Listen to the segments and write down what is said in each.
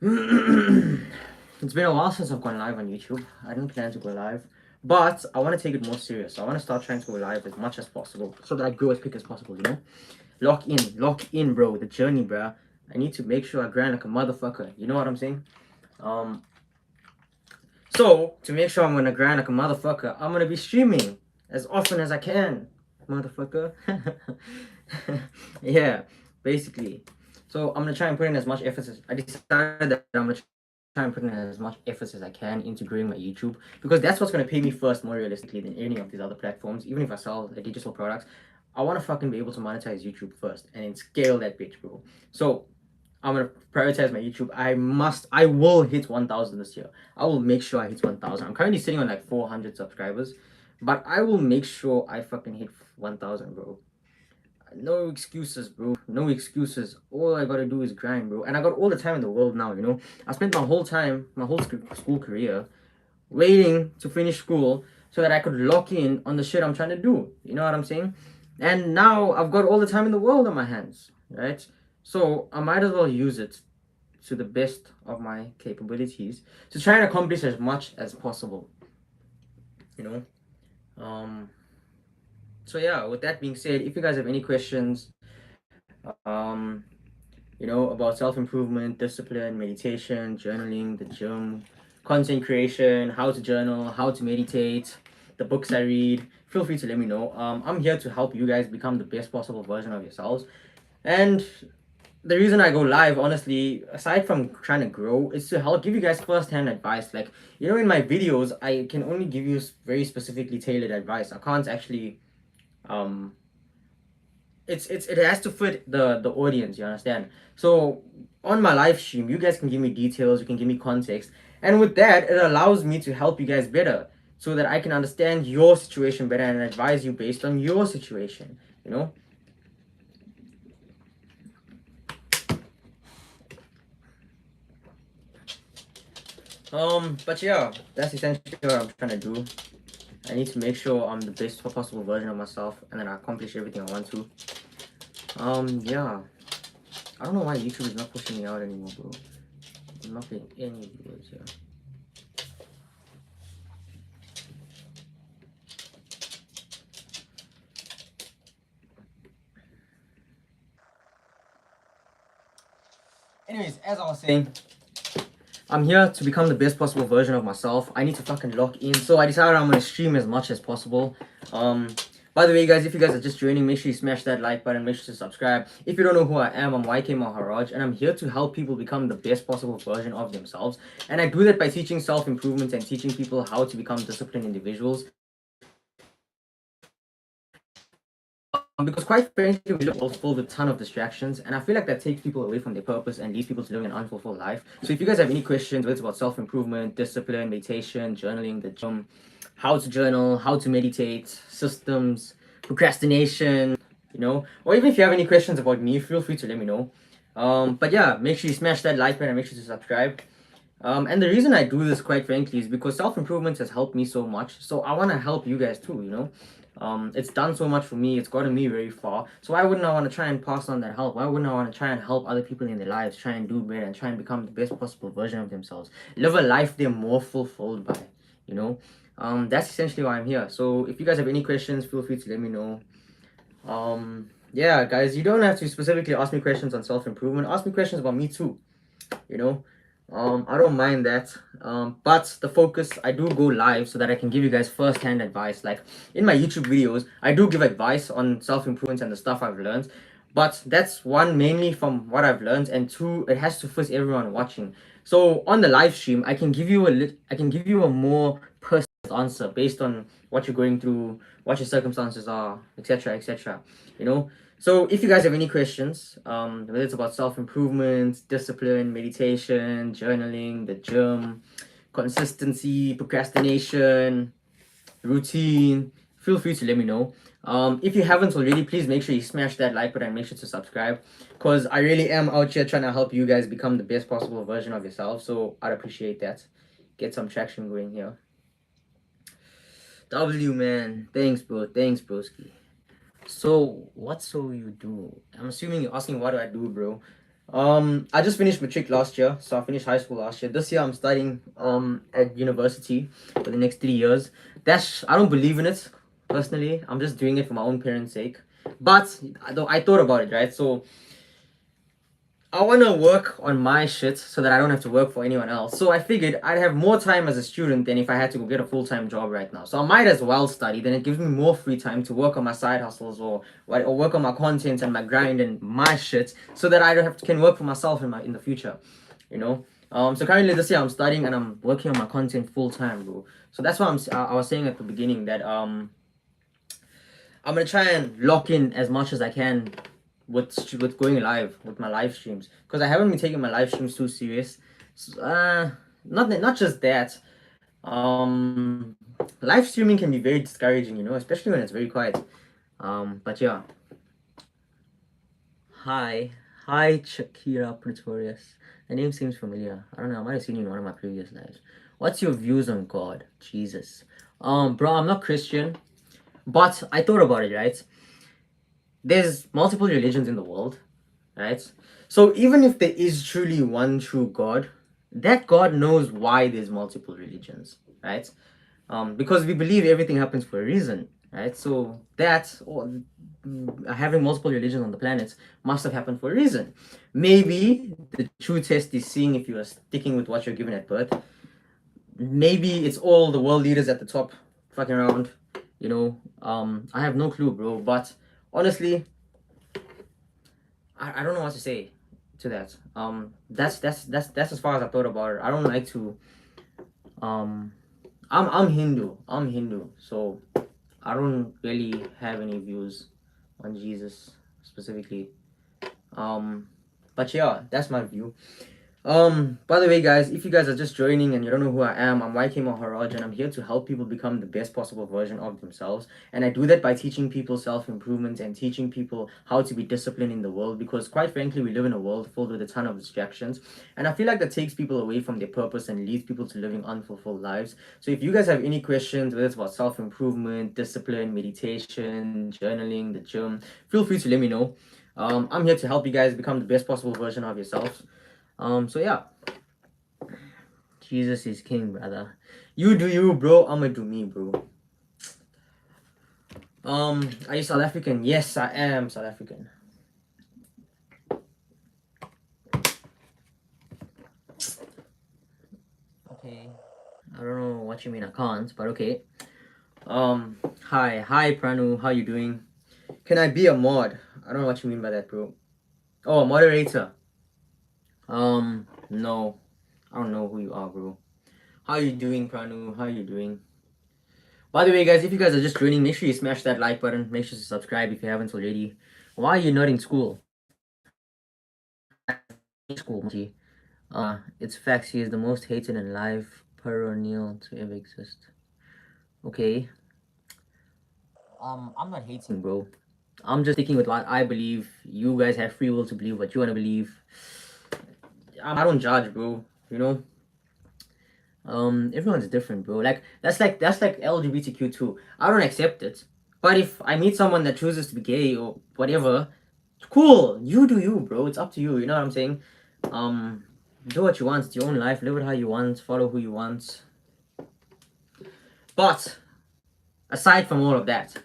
It's been a while since I've gone live on YouTube. I didn't plan to go live, but I want to take it more serious. So I want to start trying to go live as much as possible so that I grow as quick as possible, you know? Lock in, bro. The journey, bro. I need to make sure I grind like a motherfucker. You know what I'm saying? Um, so to make sure I'm gonna grind like a motherfucker, I'm gonna be streaming as often as I can, motherfucker. Yeah, basically. So I'm gonna try and put in as much effort as I decided that I'm gonna try and put in as much effort as I can into growing my YouTube because that's what's gonna pay me first, more realistically than any of these other platforms. Even if I sell digital products, I want to fucking be able to monetize YouTube first and then scale that bitch, bro. So I'm gonna prioritize my YouTube. I will hit 1,000 this year. I will make sure I hit 1,000. I'm currently sitting on like 400 subscribers, but I will make sure I fucking hit 1,000, bro. No excuses, bro. No excuses. All I gotta do is grind, bro. And I got all the time in the world now, you know? I spent my whole school career, waiting to finish school so that I could lock in on the shit I'm trying to do. You know what I'm saying? And now I've got all the time in the world on my hands, right? So I might as well use it to the best of my capabilities to try and accomplish as much as possible, you know? Um, so yeah, with that being said, if you guys have any questions, about self-improvement, discipline, meditation, journaling, the gym, content creation, how to journal, how to meditate, the books I read, feel free to let me know. I'm here to help you guys become the best possible version of yourselves. And the reason I go live, honestly, aside from trying to grow, is to help give you guys first-hand advice. Like, in my videos, I can only give you very specifically tailored advice. I can't actually um it has to fit the audience, you understand? So on my live stream, you guys can give me details, you can give me context, and with that it allows me to help you guys better so that I can understand your situation better and advise you based on your situation, you know? But yeah, that's essentially what I'm trying to do. I need to make sure I'm the best possible version of myself and then I accomplish everything I want to. Yeah. I don't know why YouTube is not pushing me out anymore, bro. I'm not getting any videos here. Anyways, as I was saying, I'm here to become the best possible version of myself. I need to fucking lock in. So I decided I'm gonna stream as much as possible. By the way, guys, if you guys are just joining, make sure you smash that like button, make sure to subscribe. If you don't know who I am, I'm YK Maharaj, and I'm here to help people become the best possible version of themselves. And I do that by teaching self-improvement and teaching people how to become disciplined individuals. Because quite frankly, we live full with a ton of distractions, and I feel like that takes people away from their purpose and leads people to living an unfulfilled life. So if you guys have any questions, whether it's about self-improvement, discipline, meditation, journaling, the gym, how to journal, how to meditate, systems, procrastination, or even if you have any questions about me, feel free to let me know. But yeah, make sure you smash that like button and make sure to subscribe. And the reason I do this, quite frankly, is because self-improvement has helped me so much. So I want to help you guys too. It's done so much for me. It's gotten me very far. So why wouldn't I want to try and pass on that help? Why wouldn't I want to try and help other people in their lives, try and do better, and try and become the best possible version of themselves? Live a life they're more fulfilled by, you know? That's essentially why I'm here. So if you guys have any questions, feel free to let me know. Yeah, guys, you don't have to specifically ask me questions on self-improvement. Ask me questions about me too, you know? I don't mind that. But the focus, I do go live so that I can give you guys first-hand advice. Like in my YouTube videos, I do give advice on self-improvement and the stuff I've learned. But that's one, mainly from what I've learned, and two, it has to fit everyone watching. So on the live stream, I can give you a more personal answer based on what you're going through, what your circumstances are, etc., etc. You know, so if you guys have any questions, whether it's about self-improvement, discipline, meditation, journaling, the gym, consistency, procrastination, routine, feel free to let me know. If you haven't already, please make sure you smash that like button and make sure to subscribe, because I really am out here trying to help you guys become the best possible version of yourself. So I'd appreciate that. Get some traction going here. W, man. Thanks, bro. Thanks, broski. So, what so you do? I'm assuming you're asking what do I do, bro. I just finished matric last year, so I finished high school last year. This year I'm studying at university for the next 3 years. I don't believe in it personally. I'm just doing it for my own parents' sake. But I thought about it, right? So I want to work on my shit so that I don't have to work for anyone else. So I figured I'd have more time as a student than if I had to go get a full-time job right now. So I might as well study. Then it gives me more free time to work on my side hustles or work on my content and my grind and my shit so that I don't have to, can work for myself in the future, you know. So currently this year I'm studying and I'm working on my content full time, bro. So that's why I was saying at the beginning that I'm gonna try and lock in as much as I can with going live with my live streams because I haven't been taking my live streams too serious. Not just that. Live streaming can be very discouraging, especially when it's very quiet. But yeah. Hi, hi, Shakira Pretorius. The name seems familiar. I don't know. I might have seen you in one of my previous lives. What's your views on God? Jesus. Bro, I'm not Christian, but I thought about it, right? There's multiple religions in the world, right? So even if there is truly one true God, that God knows why there's multiple religions, right? Because we believe everything happens for a reason, right? So having multiple religions on the planet must have happened for a reason. Maybe the true test is seeing if you are sticking with what you're given at birth. Maybe it's all the world leaders at the top fucking around, I have no clue, bro. But honestly, I don't know what to say to that. That's as far as I thought about it. I don't like to. Um, I'm Hindu. I'm Hindu, so I don't really have any views on Jesus specifically. But yeah, that's my view. By the way, guys, if you guys are just joining and you don't know who I am, I'm YK Maharaj, and I'm here to help people become the best possible version of themselves. And I do that by teaching people self-improvement and teaching people how to be disciplined in the world, because quite frankly, we live in a world filled with a ton of distractions. And I feel like that takes people away from their purpose and leads people to living unfulfilled lives. So if you guys have any questions, whether it's about self-improvement, discipline, meditation, journaling, the gym, feel free to let me know. I'm here to help you guys become the best possible version of yourselves. So yeah. Jesus is king, brother. You do you, bro. I'ma do me, bro. Are you South African? Yes, I am South African. Okay. I don't know what you mean I can't, but okay. Hi Pranu, how you doing? Can I be a mod? I don't know what you mean by that, bro. Oh, a moderator. No. I don't know who you are, bro. How you doing, Pranu? How you doing? By the way, guys, if you guys are just joining, make sure you smash that like button. Make sure to subscribe if you haven't already. Why are you not in school? School, Monty. It's facts. He is the most hated and live perennial to ever exist. Okay. I'm not hating, bro. I'm just sticking with what I believe. You guys have free will to believe what you want to believe. I don't judge, bro. You know. Everyone's different, bro. That's like LGBTQ too. I don't accept it. But if I meet someone that chooses to be gay or whatever, cool. You do you, bro. It's up to you. You know what I'm saying? Um, do what you want. It's your own life. Live it how you want. Follow who you want. But aside from all of that,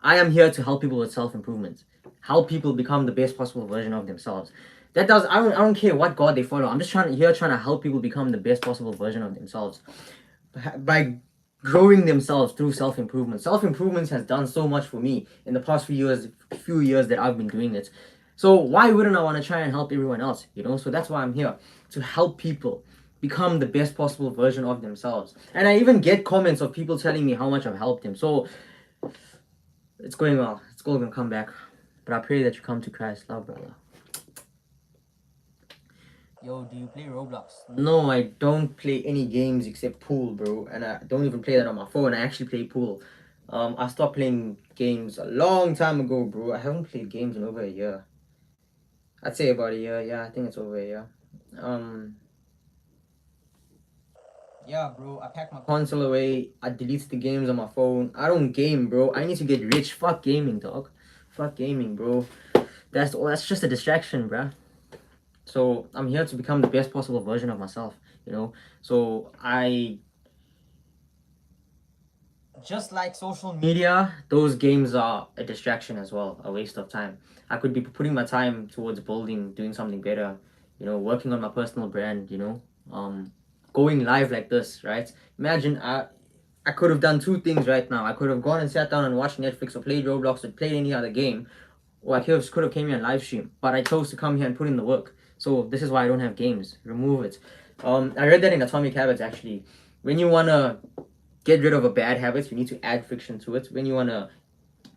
I am here to help people with self-improvement. Help people become the best possible version of themselves. I don't care what God they follow. I'm just trying to help people become the best possible version of themselves by growing themselves through self-improvement. Self-improvement has done so much for me in the past few years that I've been doing it. So why wouldn't I want to try and help everyone else? So that's why I'm here to help people become the best possible version of themselves. And I even get comments of people telling me how much I've helped them. So it's going well. It's all gonna come back. But I pray that you come to Christ, love, brother. Yo, do you play Roblox? No, I don't play any games except pool, bro. And I don't even play that on my phone. I actually play pool. I stopped playing games a long time ago, bro. I haven't played games in over a year. I'd say about a year. Yeah, I think it's over a year. Yeah, bro. I packed my console away. I deleted the games on my phone. I don't game, bro. I need to get rich. Fuck gaming, dog. Fuck gaming, bro. That's just a distraction, bro. So I'm here to become the best possible version of myself, you know. So I just like social media, those games are a distraction as well, a waste of time. I could be putting my time towards building, doing something better, working on my personal brand, going live like this, right? Imagine I could have done two things right now. I could have gone and sat down and watched Netflix or played Roblox or played any other game, or I could have came here and live stream. But I chose to come here and put in the work. So this is why I don't have games. Remove it. I read that in Atomic Habits actually. When you wanna get rid of a bad habit, you need to add friction to it. When you wanna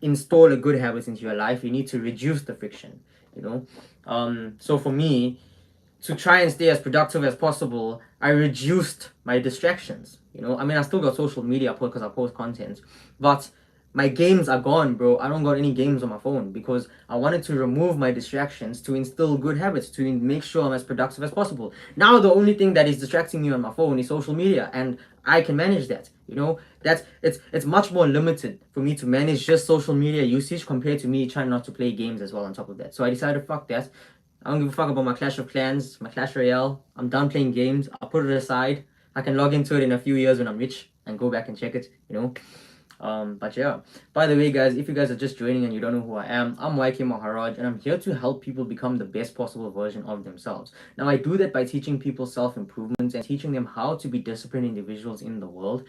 install a good habit into your life, you need to reduce the friction. You know. So for me, to try and stay as productive as possible, I reduced my distractions. I mean, I still got social media because I post content, but my games are gone, bro. I don't got any games on my phone because I wanted to remove my distractions to instill good habits to make sure I'm as productive as possible. Now the only thing that is distracting me on my phone is social media, and I can manage that. That's it's much more limited for me to manage just social media usage compared to me trying not to play games as well on top of that. So I decided, fuck that. I don't give a fuck about my Clash of Clans, my Clash Royale. I'm done playing games. I'll put it aside. I can log into it in a few years when I'm rich and go back and check it. But yeah. By the way, guys, if you guys are just joining and you don't know who I am, I'm YK Maharaj, and I'm here to help people become the best possible version of themselves. Now, I do that by teaching people self-improvement and teaching them how to be disciplined individuals in the world.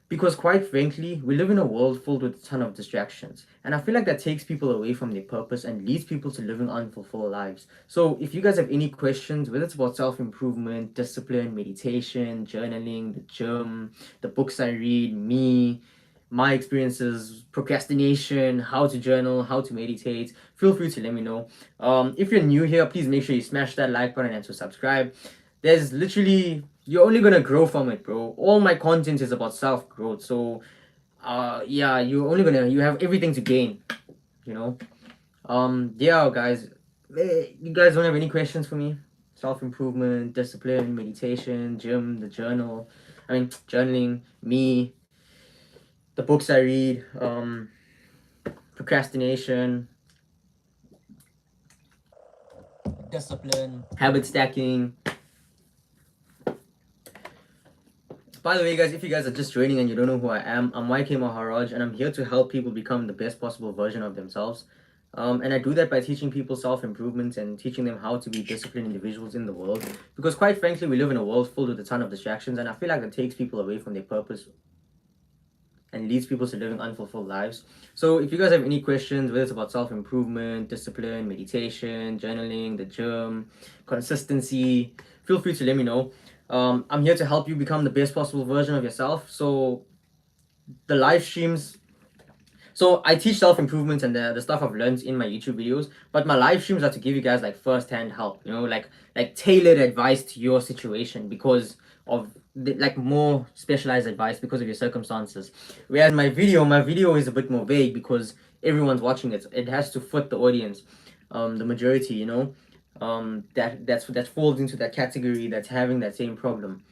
Because quite frankly, we live in a world filled with a ton of distractions. And I feel like that takes people away from their purpose and leads people to living unfulfilled lives. So if you guys have any questions, whether it's about self-improvement, discipline, meditation, journaling, the gym, the books I read, me, my experiences, procrastination, how to journal, how to meditate, feel free to let me know. If you're new here, please make sure you smash that like button and to subscribe. There's literally you're only gonna grow from it, bro. All my content is about self growth, so yeah, you have everything to gain, you know. Yeah, guys, you guys don't have any questions for me? Self improvement, discipline, meditation, gym, the journal. I mean, journaling, me, the books I read, procrastination, discipline, habit stacking. By the way, guys, if you guys are just joining and you don't know who I am, I'm YK Maharaj, and I'm here to help people become the best possible version of themselves. And I do that by teaching people self improvement and teaching them how to be disciplined individuals in the world. Because, quite frankly, we live in a world filled with a ton of distractions, and I feel like that takes people away from their purpose and leads people to living unfulfilled lives. So, if you guys have any questions, whether it's about self improvement, discipline, meditation, journaling, the gym, consistency, feel free to let me know. I'm here to help you become the best possible version of yourself. So, the live streams. So I teach self improvement and the stuff I've learned in my YouTube videos, but my live streams are to give you guys like first hand help, like tailored advice to your situation because of like more specialized advice because of your circumstances. Whereas my video is a bit more vague because everyone's watching it. It has to fit the audience, the majority, that falls into that category that's having that same problem.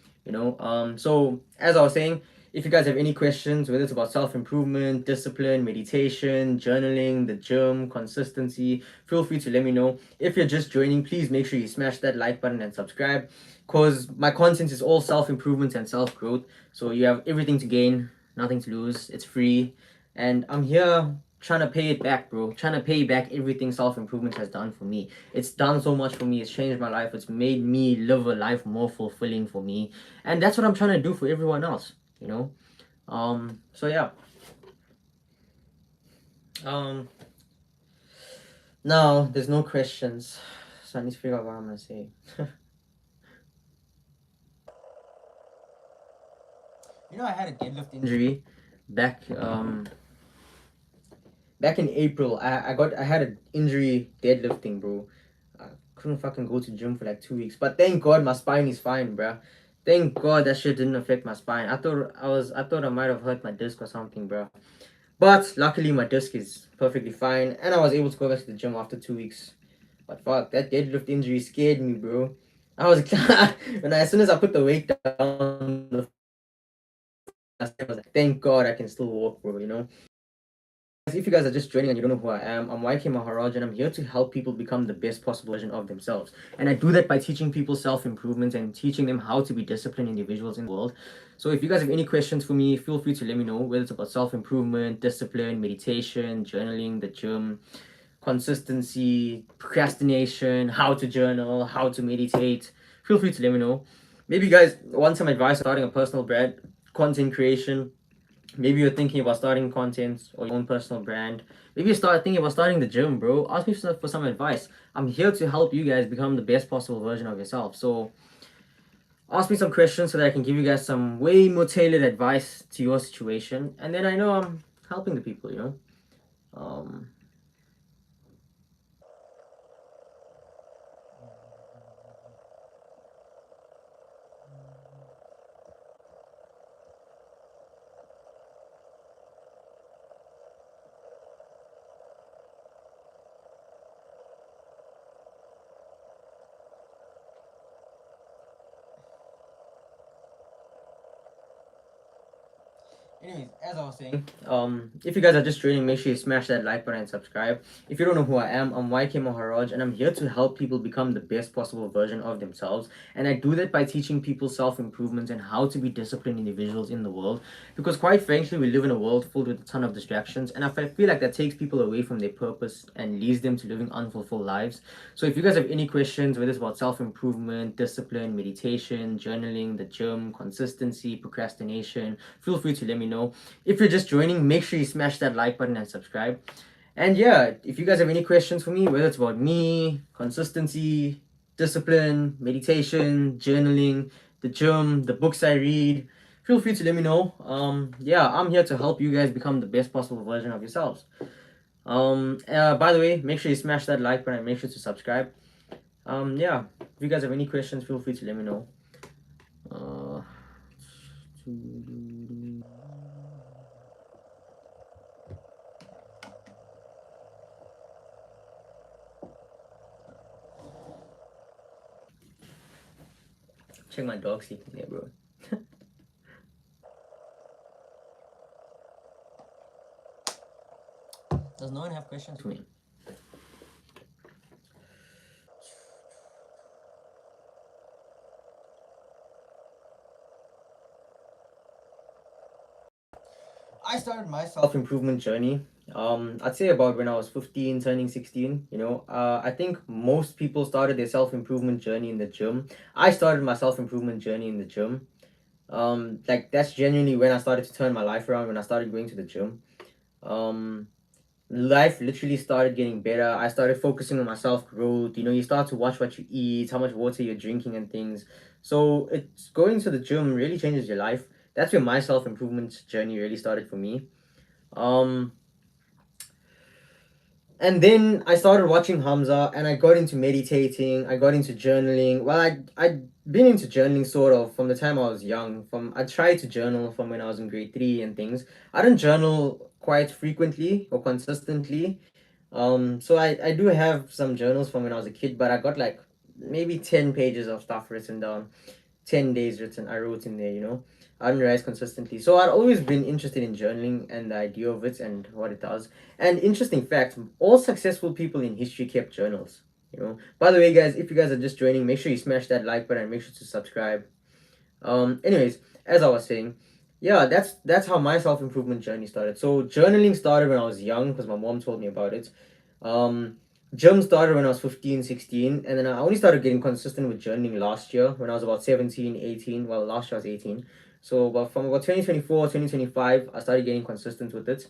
So as I was saying, if you guys have any questions, whether it's about self improvement, discipline, meditation, journaling, the gym, consistency, feel free to let me know. If you're just joining, please make sure you smash that like button and subscribe because my content is all self improvement and self growth. So you have everything to gain, nothing to lose. It's free. And I'm here trying to pay it back, bro. Trying to pay back everything self improvement has done for me. It's done so much for me. It's changed my life. It's made me live a life more fulfilling for me. And that's what I'm trying to do for everyone else, you know? So yeah. Um, Now there's no questions. So I need to figure out what I'm gonna say. I had a deadlift injury back back in April. I had an injury deadlifting, bro. I couldn't fucking go to gym for like 2 weeks. But thank God my spine is fine, bro. Thank God that shit didn't affect my spine. I thought I might have hurt my disc or something, bro. But luckily my disc is perfectly fine and I was able to go back to the gym after 2 weeks. But fuck, that deadlift injury scared me, bro. I was as soon as I put the weight down, I was like, thank God I can still walk, bro. If you guys are just joining and you don't know who I am, I'm YK Maharaj and I'm here to help people become the best possible version of themselves. And I do that by teaching people self-improvement and teaching them how to be disciplined individuals in the world. So if you guys have any questions for me, feel free to let me know, whether it's about self-improvement, discipline, meditation, journaling, the gym, consistency, procrastination, how to journal, how to meditate. Feel free to let me know. Maybe you guys want some advice starting a personal brand, content creation. Maybe you're thinking about starting content or your own personal brand. Maybe you start thinking about starting the gym, bro. Ask me for some advice. I'm here to help you guys become the best possible version of yourself. So ask me some questions so that I can give you guys some way more tailored advice to your situation. And then I know I'm helping the people. Um, Anyways, as I was saying, if you guys are just joining, make sure you smash that like button and subscribe. If you don't know who I am, I'm YK Maharaj, and I'm here to help people become the best possible version of themselves. And I do that by teaching people self-improvement and how to be disciplined individuals in the world. Because quite frankly, we live in a world filled with a ton of distractions, and I feel like that takes people away from their purpose and leads them to living unfulfilled lives. So if you guys have any questions, whether it's about self-improvement, discipline, meditation, journaling, the gym, consistency, procrastination, feel free to let me know. If you're just joining, make sure you smash that like button and subscribe. And yeah, if you guys have any questions for me, whether it's about me, consistency, discipline, meditation, journaling, the gym, the books I read, feel free to let me know. Yeah, I'm here to help you guys become the best possible version of yourselves. By the way, make sure you smash that like button and make sure to subscribe. Yeah, if you guys have any questions, feel free to let me know. Uh, Check my dog sleeping there, bro. Does no one have questions for me? I started my self improvement journey. I'd say about when I was 15, turning 16. I think most people started their self improvement journey in the gym. I started my self improvement journey in the gym. Like that's genuinely when I started to turn my life around. When I started going to the gym. Um, Life literally started getting better. I started focusing on my self growth. You start to watch what you eat, how much water you're drinking, and things. So it's going to the gym really changes your life. That's where my self improvement journey really started for me. Um, and then I started watching Hamza, and I got into meditating. I got into journaling. Well, I'd been into journaling sort of from the time I was young. I tried to journal from when I was in grade 3 and things. I didn't journal quite frequently or consistently. So I do have some journals from when I was a kid, but I got like maybe 10 pages of stuff written down, 10 days written. I wrote in there. I didn't write consistently. So I'd always been interested in journaling and the idea of it and what it does. And interesting fact, all successful people in history kept journals. By the way, guys, if you guys are just joining, make sure you smash that like button and make sure to subscribe. Anyways, as I was saying, yeah, that's how my self improvement journey started. So journaling started when I was young because my mom told me about it. Um, Gym started when I was 15, 16, and then I only started getting consistent with journaling last year when I was about 17, 18. Well, last year I was 18. So, but from about 2024, 2025, I started getting consistent with it.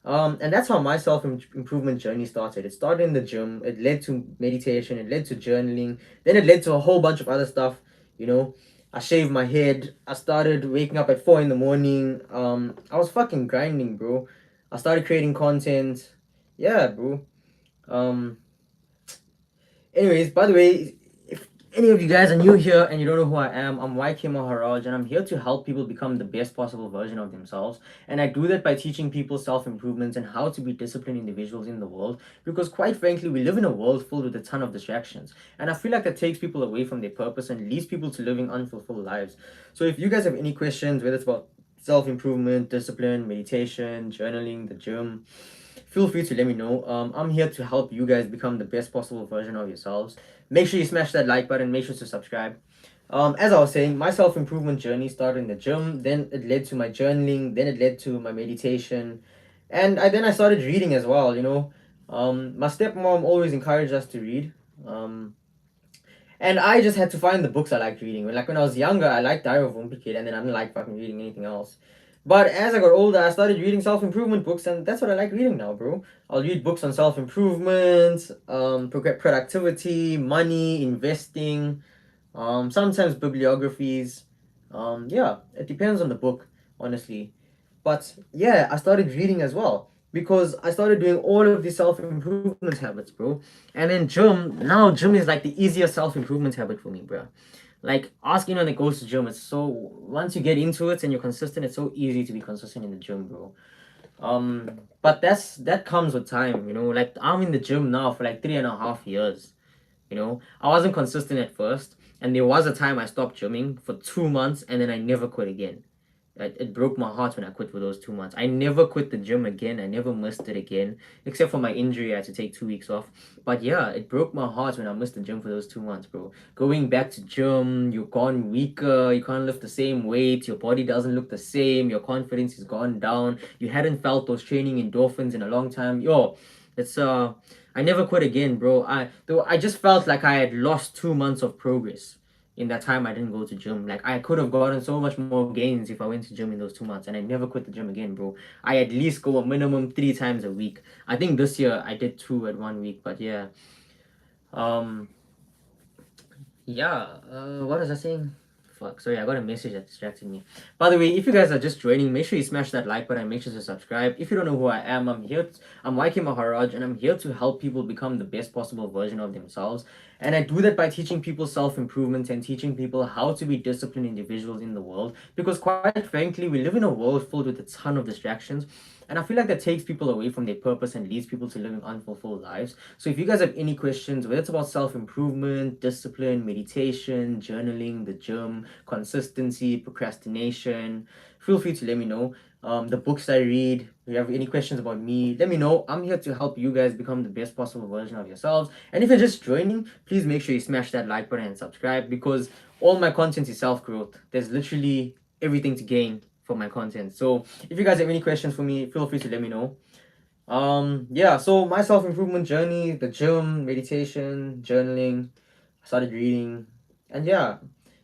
And that's how my self improvement journey started. It started in the gym, it led to meditation, it led to journaling, then it led to a whole bunch of other stuff. You know, I shaved my head, I started waking up at 4 in the morning. I was fucking grinding, bro. I started creating content. Yeah, bro. Um, Anyways, by the way, if any of you guys are new here and you don't know who I am, I'm YK Maharaj and I'm here to help people become the best possible version of themselves. And I do that by teaching people self improvements and how to be disciplined individuals in the world. Because quite frankly, we live in a world filled with a ton of distractions. And I feel like that takes people away from their purpose and leads people to living unfulfilled lives. So if you guys have any questions, whether it's about self improvement, discipline, meditation, journaling, the gym, feel free to let me know. I'm here to help you guys become the best possible version of yourselves. Make sure you smash that like button, make sure to subscribe. As I was saying, my self improvement journey started in the gym, then it led to my journaling, then it led to my meditation, and then I started reading as well. My stepmom always encouraged us to read. Um, and I just had to find the books I liked reading. When I was younger, I liked Diary of a Wimpy Kid, and then I didn't like fucking reading anything else. But as I got older, I started reading self improvement books, and that's what I like reading now, bro. I'll read books on self improvement, productivity, money, investing, sometimes bibliographies. Yeah, it depends on the book, honestly. But yeah, I started reading as well because I started doing all of these self improvement habits, bro. And then gym is like the easiest self improvement habit for me, bro. Like ask anyone that goes to gym, it's so once you get into it and you're consistent, it's so easy to be consistent in the gym, bro. But that comes with time, Like I'm in the gym now for like 3.5 years. I wasn't consistent at first, and there was a time I stopped gymming for 2 months, and then I never quit again. It broke my heart when I quit for those 2 months. I never quit the gym again. I never missed it again, except for my injury. I had to take 2 weeks off. But yeah, it broke my heart when I missed the gym for those 2 months, bro. Going back to gym, you've gone weaker. You can't lift the same weight. Your body doesn't look the same. Your confidence has gone down. You hadn't felt those training endorphins in a long time. Yo, it's I never quit again, bro. I just felt like I had lost 2 months of progress in that time I didn't go to gym. Like I could have gotten so much more gains if I went to gym in those 2 months, and I never quit the gym again, bro. I at least go a minimum 3 times a week. I think this year I did two at 1 week, but yeah. Um, yeah. What was I saying? Fuck. Sorry, I got a message that distracted me. By the way, if you guys are just joining, make sure you smash that like button and make sure to subscribe. If you don't know who I am, I'm YK Maharaj, and I'm here to help people become the best possible version of themselves. And I do that by teaching people self-improvement and teaching people how to be disciplined individuals in the world. Because quite frankly, we live in a world filled with a ton of distractions. And I feel like that takes people away from their purpose and leads people to living unfulfilled lives. So if you guys have any questions, whether it's about self-improvement, discipline, meditation, journaling, the gym, consistency, procrastination, feel free to let me know. The books I read, if you have any questions about me, let me know. I'm here to help you guys become the best possible version of yourselves. And if you're just joining, please make sure you smash that like button and subscribe, because all my content is self-growth. There's literally everything to gain for my content. So if you guys have any questions for me, feel free to let me know. Yeah, so my self-improvement journey, the gym, meditation, journaling, I started reading, and yeah,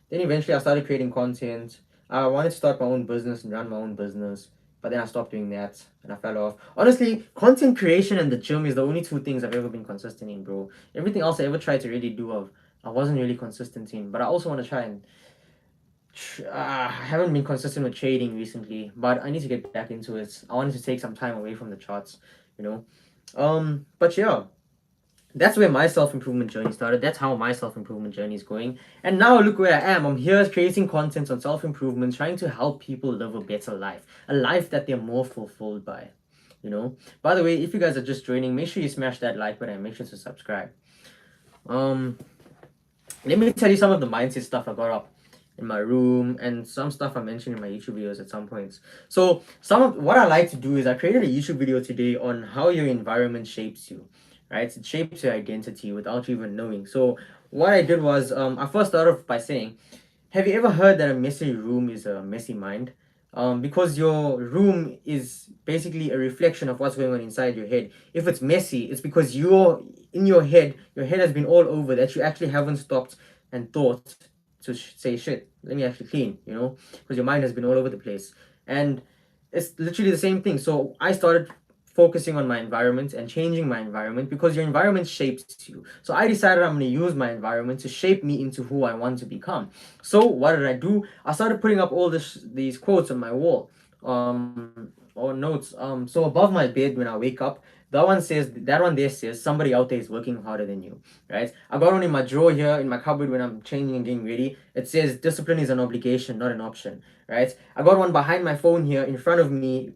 then eventually I started creating content. I wanted to start my own business and run my own business, but then I stopped doing that and I fell off. Honestly, content creation and the gym is the only two things I've ever been consistent in, bro. Everything else I ever tried to really do, I wasn't really consistent in, but I also want to try and I haven't been consistent with trading recently, but I need to get back into it. I wanted to take some time away from the charts, you know. But yeah, that's where my self improvement journey started. That's how my self improvement journey is going. And now look where I am. I'm here creating content on self improvement, trying to help people live a better life, a life that they're more fulfilled by. By the way, if you guys are just joining, make sure you smash that like button and make sure to subscribe. Let me tell you some of the mindset stuff I got up in my room and some stuff I mentioned in my YouTube videos at some points. So some of what I like to do is I created a YouTube video today on how your environment shapes you, right? It shapes your identity without you even knowing. So what I did was I first started off by saying, have you ever heard that a messy room is a messy mind? Because your room is basically a reflection of what's going on inside your head. If it's messy, it's because you're in your head has been all over that you actually haven't stopped and thought to say, shit, let me actually clean, because your mind has been all over the place. And it's literally the same thing. So I started focusing on my environment and changing my environment because your environment shapes you. So I decided I'm going to use my environment to shape me into who I want to become. So what did I do? I started putting up all these quotes on my wall, or notes. So above my bed when I wake up, that one there says somebody out there is working harder than you, right? I got one in my drawer here in my cupboard when I'm changing and getting ready. It says discipline is an obligation, not an option, right? I got one behind my phone here in front of me,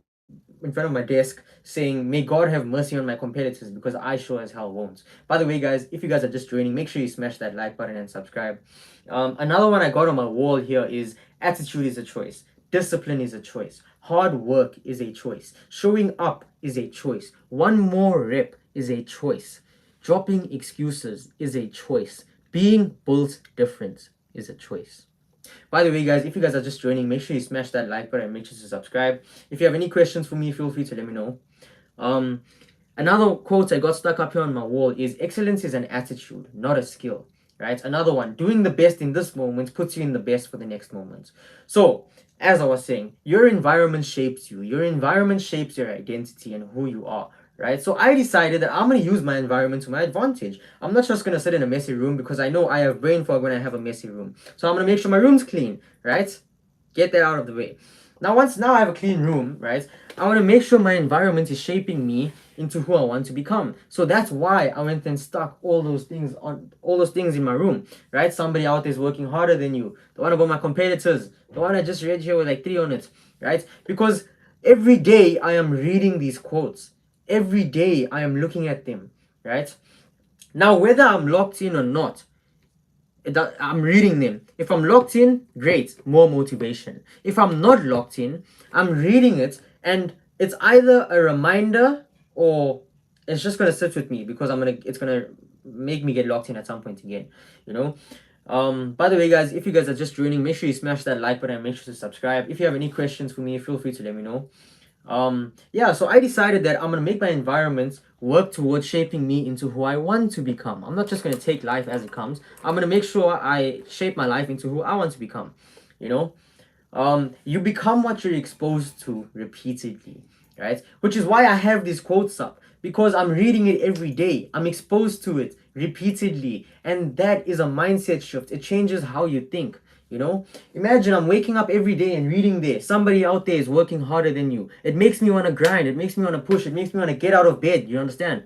in front of my desk, saying, may God have mercy on my competitors because I sure as hell won't. By the way, guys, if you guys are just joining, make sure you smash that like button and subscribe. Another one I got on my wall here is attitude is a choice. Discipline is a choice. Hard work is a choice. Showing up is a choice. One more rep is a choice. Dropping excuses is a choice. Being built different is a choice. By the way, guys, if you guys are just joining, make sure you smash that like button and make sure to subscribe. If you have any questions for me, feel free to let me know. Another quote I got stuck up here on my wall is excellence is an attitude, not a skill. Right? Another one, doing the best in this moment puts you in the best for the next moment. So, as I was saying, your environment shapes you. Your environment shapes your identity and who you are. Right? So I decided that I'm gonna use my environment to my advantage. I'm not just gonna sit in a messy room because I know I have brain fog when I have a messy room. So I'm gonna make sure my room's clean, right? Get that out of the way. Now I have a clean room, right? I want to make sure my environment is shaping me into who I want to become. So that's why I went and stuck all those things in my room, right? Somebody out there is working harder than you. The one about my competitors, the one I just read here with like 3 on it, right? Because every day I am reading these quotes. Every day I am looking at them, right? Now whether I'm locked in or not, I'm reading them. If I'm locked in, great, more motivation. If I'm not locked in, I'm reading it and it's either a reminder or it's just gonna sit with me because it's gonna make me get locked in at some point again, you know. By the way, guys, if you guys are just joining, make sure you smash that like button and make sure to subscribe. If you have any questions for me, feel free to let me know. Yeah, so I decided that I'm gonna make my environment work towards shaping me into who I want to become. I'm not just gonna take life as it comes. I'm gonna make sure I shape my life into who I want to become. You know, you become what you're exposed to repeatedly, right? Which is why I have these quotes up, because I'm reading it every day. I'm exposed to it repeatedly, and that is a mindset shift. It changes how you think. You know, imagine I'm waking up every day and reading this. Somebody out there is working harder than you. It makes me want to grind. It makes me want to push. It makes me want to get out of bed. You understand?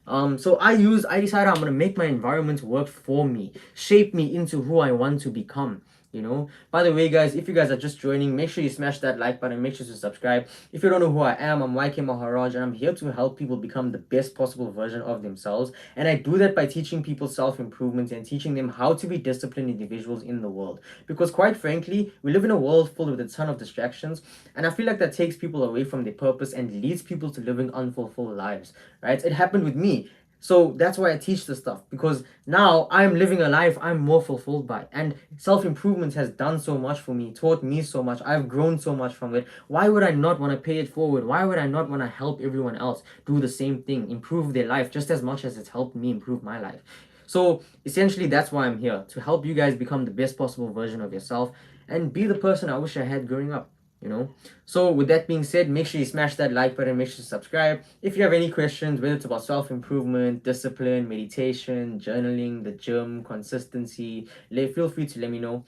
So I decided I'm gonna make my environment work for me, shape me into who I want to become. You know. By the way, guys, if you guys are just joining, make sure you smash that like button. Make sure to subscribe. If you don't know who I am, I'm YK Maharaj, and I'm here to help people become the best possible version of themselves. And I do that by teaching people self-improvement and teaching them how to be disciplined individuals in the world. Because quite frankly, we live in a world full with a ton of distractions, and I feel like that takes people away from their purpose and leads people to living unfulfilled lives. Right? It happened with me. So that's why I teach this stuff, because now I'm living a life I'm more fulfilled by. And self improvement has done so much for me, taught me so much. I've grown so much from it. Why would I not want to pay it forward? Why would I not want to help everyone else do the same thing, improve their life just as much as it's helped me improve my life? So essentially, that's why I'm here, to help you guys become the best possible version of yourself and be the person I wish I had growing up. You know, so with that being said, make sure you smash that like button, make sure to subscribe. If you have any questions, whether it's about self-improvement, discipline, meditation, journaling, the gym, consistency, feel free to let me know.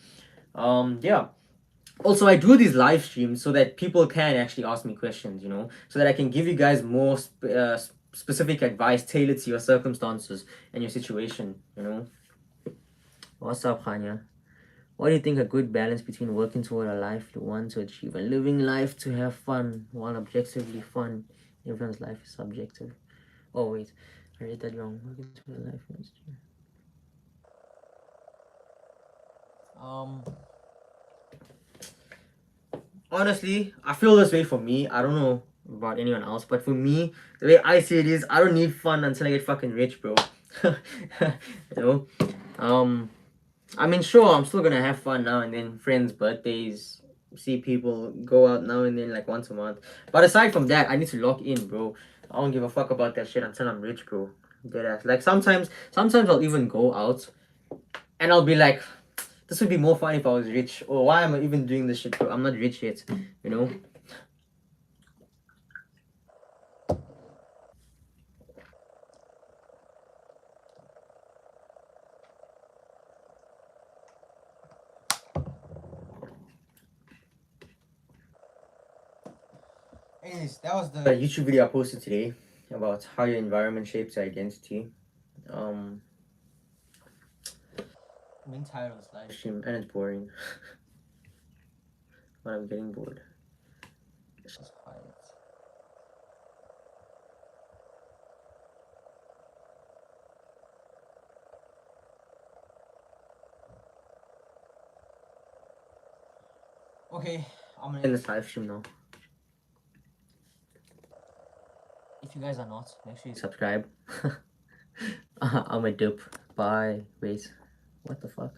Yeah. Also, I do these live streams so that people can actually ask me questions, you know, so that I can give you guys more specific advice tailored to your circumstances and your situation, you know. What's up, Khanya? What do you think a good balance between working toward a life you want to achieve and living life to have fun while objectively fun? Everyone's life is subjective. Oh wait, I read that wrong. Working toward a life you want to achieve. Um, Honestly, I feel this way for me. I don't know about anyone else, but for me, the way I see it is, I don't need fun until I get fucking rich, bro. You know, um, I mean, sure, I'm still gonna have fun now and then, friends' birthdays, see people, go out now and then, like once a month. But aside from that, I need to lock in, bro. I don't give a fuck about that shit until I'm rich, bro. Deadass. Like sometimes I'll even go out and I'll be like, this would be more fun if I was rich. Or why am I even doing this shit, bro? I'm not rich yet, you know? Anyways, that was the YouTube video I posted today about how your environment shapes your identity. Um, I'm being tired of this live stream and it's boring. But I'm getting bored. It's just quiet. Okay, I'm gonna end this live stream now. if you guys are not, make sure you subscribe. I'm a dupe. Bye. Wait. What the fuck?